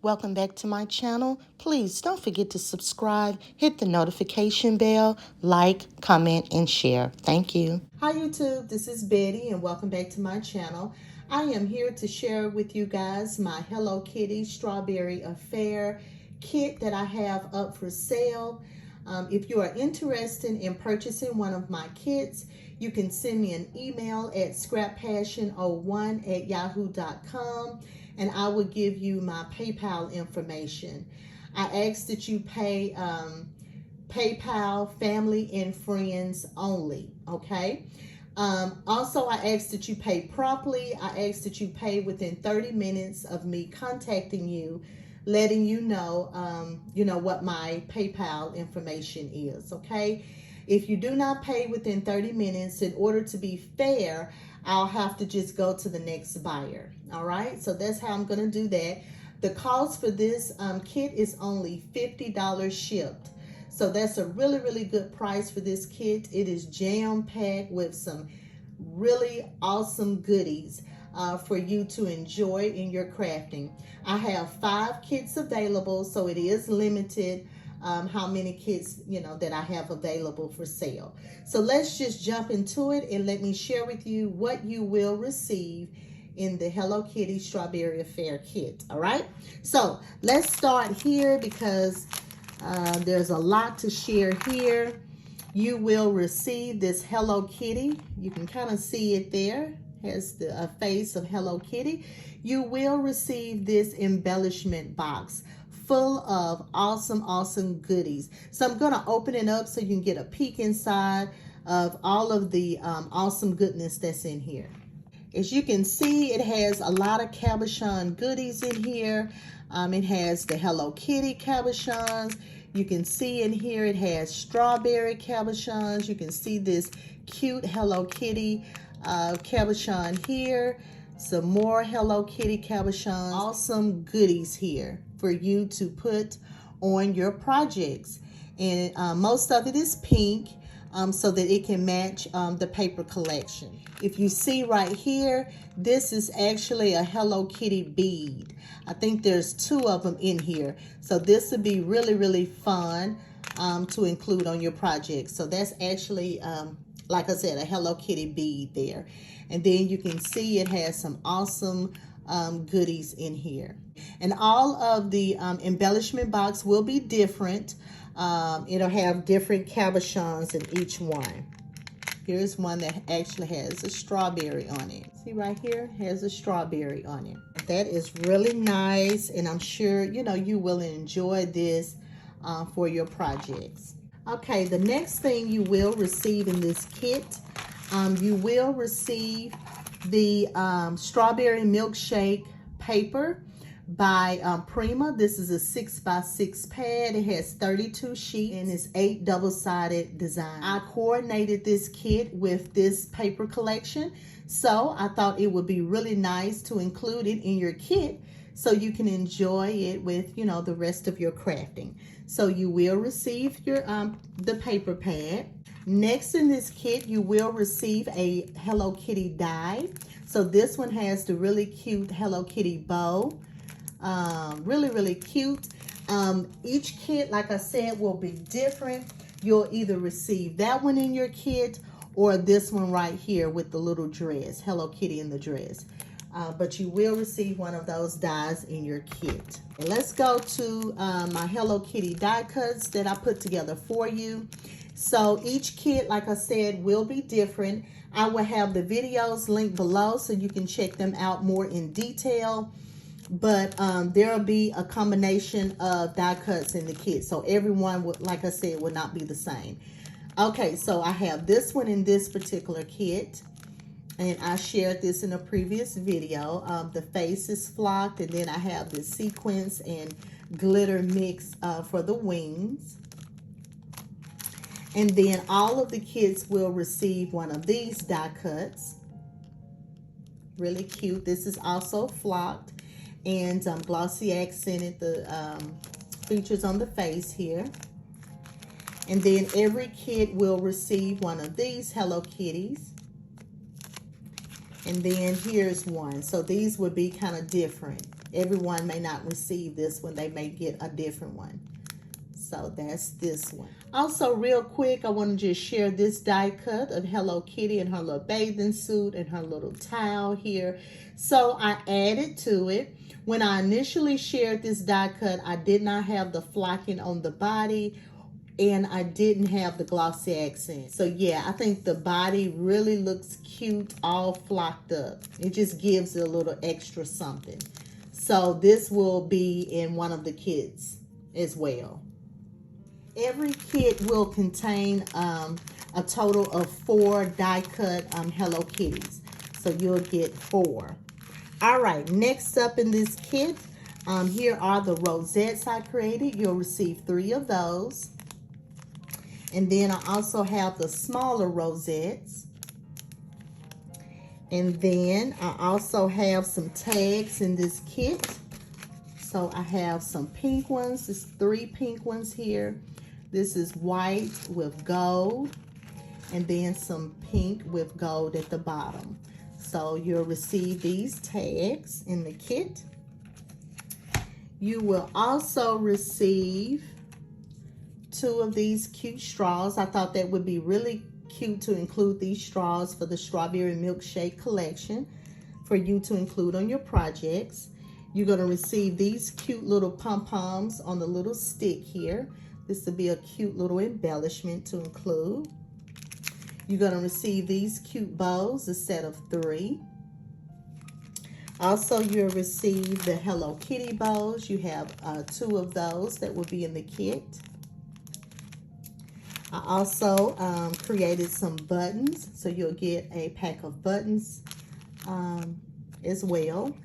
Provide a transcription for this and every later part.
Welcome back to my channel. Please don't forget to subscribe, hit the notification bell, like, comment, and share. Thank you. Hi YouTube, this is Betty and welcome back to my channel. I am here to share with you guys my Hello Kitty Strawberry Affair kit that I have up for sale. If you are interested in purchasing one of my kits, you can send me an email at scrappassion01@yahoo.com and I will give you my PayPal information. I ask that you pay PayPal family and friends only, okay? Also, I ask that you pay promptly. I ask that you pay within 30 minutes of me contacting you, letting you know what my PayPal information is, okay? If you do not pay within 30 minutes, in order to be fair, I'll have to just go to the next buyer, all right? So that's how I'm gonna do that. The cost for this kit is only $50 shipped. So that's a really, really good price for this kit. It is jam-packed with some really awesome goodies for you to enjoy in your crafting. I have 5 kits available, so it is limited how many kits that I have available for sale. So let's just jump into it and let me share with you what you will receive in the Hello Kitty Strawberry Affair kit. All right, so let's start here because there's a lot to share here. You will receive this Hello Kitty. You can kind of see it there. Has the face of Hello Kitty. You will receive this embellishment box full of awesome goodies. So I'm going to open it up so you can get a peek inside of all of the awesome goodness that's in here. As you can see, it has a lot of cabochon goodies in here. It has the Hello Kitty cabochons. You can see in here it has strawberry cabochons. You can see this cute Hello Kitty cabochon here. Some more Hello Kitty cabochons. Awesome goodies here for you to put on your projects. And most of it is pink so that it can match the paper collection. If you see right here, this is actually a Hello Kitty bead. I think there's 2 of them in here. So this would be really fun to include on your project. So that's actually, like I said, a Hello Kitty bead there. And then you can see it has some awesome goodies in here. And all of the embellishment box will be different. It'll have different cabochons in each one. Here's one that actually has a strawberry on it. See right here, has a strawberry on it. That is really nice, and I'm sure you will enjoy this for your projects. Okay, the next thing you will receive in this kit, you will receive the strawberry milkshake paper by Prima. This is a 6x6 pad. It has 32 sheets and it's 8 double-sided design. I coordinated this kit with this paper collection, so I thought it would be really nice to include it in your kit so you can enjoy it with the rest of your crafting. So you will receive your the paper pad. Next in this kit, you will receive a Hello Kitty die. So this one has the really cute Hello Kitty bow. Really cute. Each kit, like I said, will be different. You'll either receive that one in your kit or this one right here with the little dress, Hello Kitty in the dress. But you will receive one of those dies in your kit. And let's go to my Hello Kitty die cuts that I put together for you. So each kit, like I said, will be different. I will have the videos linked below so you can check them out more in detail. But there will be a combination of die cuts in the kit. So everyone, would, like I said, will not be the same. Okay, so I have this one in this particular kit. And I shared this in a previous video. The face is flocked, and then I have the sequins and glitter mix for the wings. And then all of the kits will receive one of these die cuts. Really cute. This is also flocked and glossy accented, the features on the face here. And then every kit will receive one of these Hello Kitties. And then here's one. So these would be kind of different. everyone may not receive this one. They may get a different one. So that's this one. Also, real quick, I want to just share this die cut of Hello Kitty in her little bathing suit and her little towel here. So I added to it. When I initially shared this die cut, I did not have the flocking on the body and I didn't have the glossy accent. So yeah, I think the body really looks cute, all flocked up. It just gives it a little extra something. So this will be in one of the kits as well. Every kit will contain a total of 4 die cut Hello Kitties. So you'll get 4. All right, next up in this kit, here are the rosettes I created. You'll receive 3 of those. And then I also have the smaller rosettes. And then I also have some tags in this kit. So I have some pink ones. There's 3 pink ones here. This is white with gold, and then some pink with gold at the bottom. So you'll receive these tags in the kit. You will also receive 2 of these cute straws. I thought that would be really cute to include these straws for the strawberry milkshake collection for you to include on your projects. You're going to receive these cute little pom-poms on the little stick here. This will be a cute little embellishment to include. You're going to receive these cute bows, a set of 3. Also, you'll receive the Hello Kitty bows. You have 2 of those that will be in the kit. I also created some buttons, so you'll get a pack of buttons as well.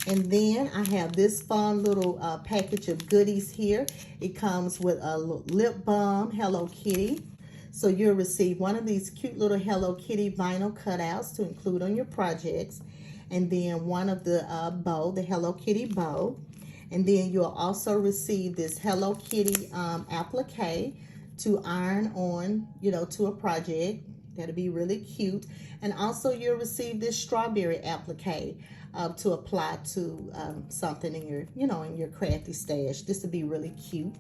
And then I have this fun little package of goodies here. It comes with a lip balm Hello Kitty. So you'll receive one of these cute little Hello Kitty vinyl cutouts to include on your projects. And then one of the bow, the Hello Kitty bow. And then you'll also receive this Hello Kitty applique to iron on, to a project. That'll be really cute. And also you'll receive this strawberry applique to apply to something in your, in your crafty stash. This will be really cute.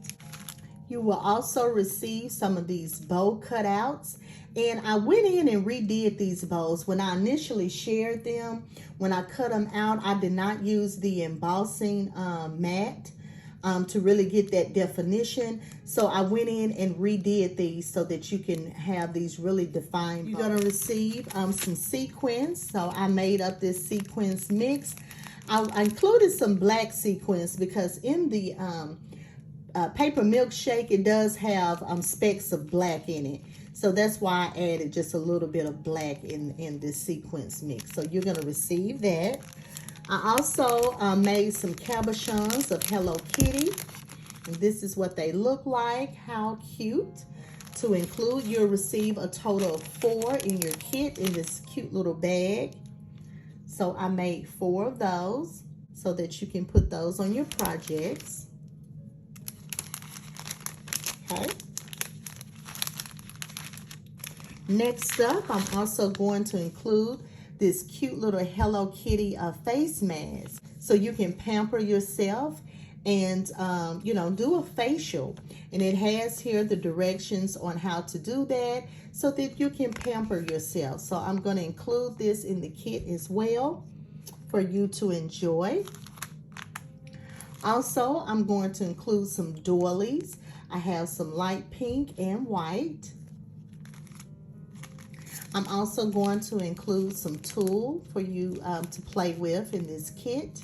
You will also receive some of these bow cutouts. And I went in and redid these bows. When I initially shared them, when I cut them out, I did not use the embossing mat to really get that definition. So I went in and redid these so that you can have these really defined. You're going to receive some sequins. So I made up this sequins mix. I included some black sequins because in the paper milkshake, it does have specks of black in it. So that's why I added just a little bit of black in this sequence mix. So you're going to receive that. I also made some cabochons of Hello Kitty. And this is what they look like. How cute. To include, you'll receive a total of 4 in your kit in this cute little bag. So I made 4 of those so that you can put those on your projects. Okay. Next up, I'm also going to include this cute little Hello Kitty face mask. So you can pamper yourself and, do a facial. And it has here the directions on how to do that so that you can pamper yourself. So I'm going to include this in the kit as well for you to enjoy. Also, I'm going to include some doilies. I have some light pink and white. I'm also going to include some tulle for you to play with in this kit.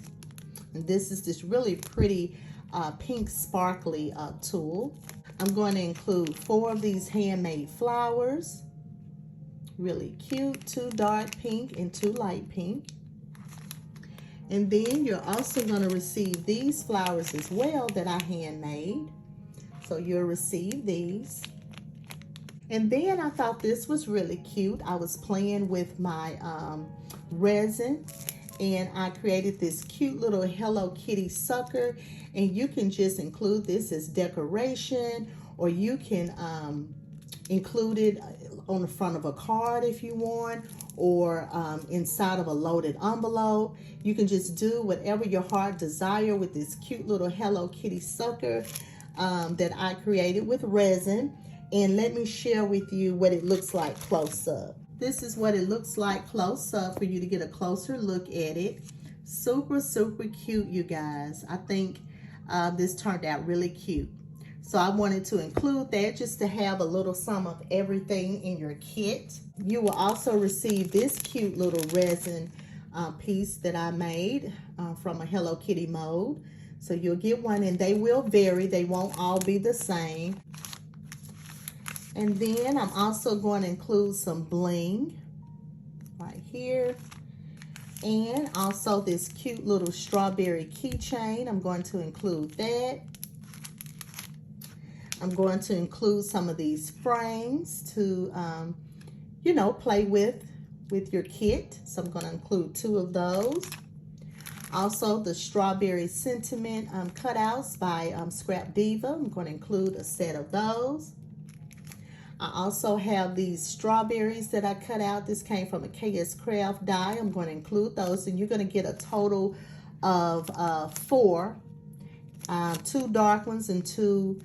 And this is this really pretty pink sparkly tulle. I'm going to include 4 of these handmade flowers. Really cute, 2 dark pink and 2 light pink. And then you're also going to receive these flowers as well that I handmade. So you'll receive these. And then I thought this was really cute. I was playing with my resin and I created this cute little Hello Kitty sucker. And you can just include this as decoration, or you can include it on the front of a card if you want, or inside of a loaded envelope. You can just do whatever your heart desire with this cute little Hello Kitty sucker that I created with resin. And let me share with you what it looks like close up. This is what it looks like close up for you to get a closer look at it. Super, super cute, you guys. I think this turned out really cute. So I wanted to include that just to have a little some of everything in your kit. You will also receive this cute little resin piece that I made from a Hello Kitty mold. So you'll get one, and they will vary. They won't all be the same. And then I'm also going to include some bling right here. And also this cute little strawberry keychain. I'm going to include that. I'm going to include some of these frames to, you know, play with your kit. So I'm going to include 2 of those. Also the strawberry sentiment cutouts by Scrap Diva. I'm going to include a set of those. I also have these strawberries that I cut out. This came from a KS Craft die. I'm going to include those, and you're going to get a total of 4. 2 dark ones and 2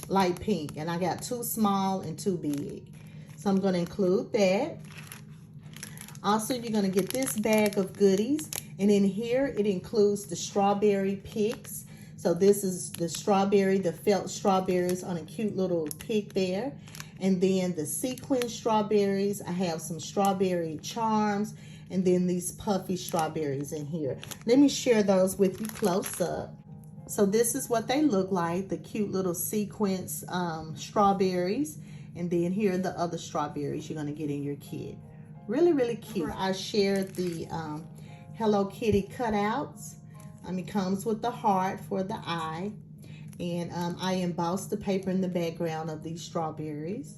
light pink. And I got 2 small and 2 big. So I'm going to include that. Also, you're going to get this bag of goodies. And in here, it includes the strawberry picks. So this is the strawberry, the felt strawberries on a cute little pick there. And then the sequin strawberries. I have some strawberry charms. And then these puffy strawberries in here. Let me share those with you close up. So this is what they look like, the cute little sequence strawberries. And then here are the other strawberries you're going to get in your kit. Really, really cute. I shared the Hello Kitty cutouts. It comes with the heart for the eye. And I embossed the paper in the background of these strawberries.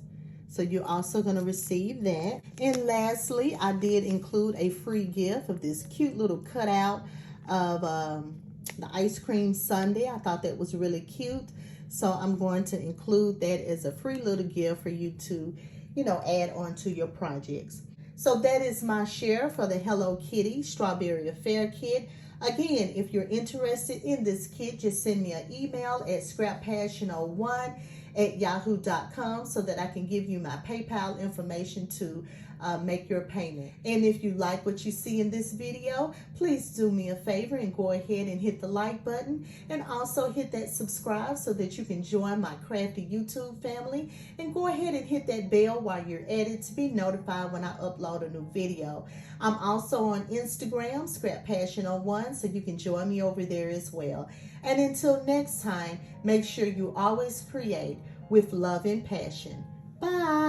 So you're also going to receive that. And lastly, I did include a free gift of this cute little cutout of the ice cream sundae. I thought that was really cute. So I'm going to include that as a free little gift for you to, you know, add on to your projects. So that is my share for the Hello Kitty Strawberry Affair Kit. Again, if you're interested in this kit, just send me an email at scrappassion01@yahoo.com so that I can give you my PayPal information to make your payment. And if you like what you see in this video, please do me a favor and go ahead and hit the like button, and also hit that subscribe so that you can join my crafty YouTube family, and go ahead and hit that bell while you're at it to be notified when I upload a new video. I'm also on Instagram, ScrapPassion01, so you can join me over there as well. And until next time, make sure you always create with love and passion. Bye.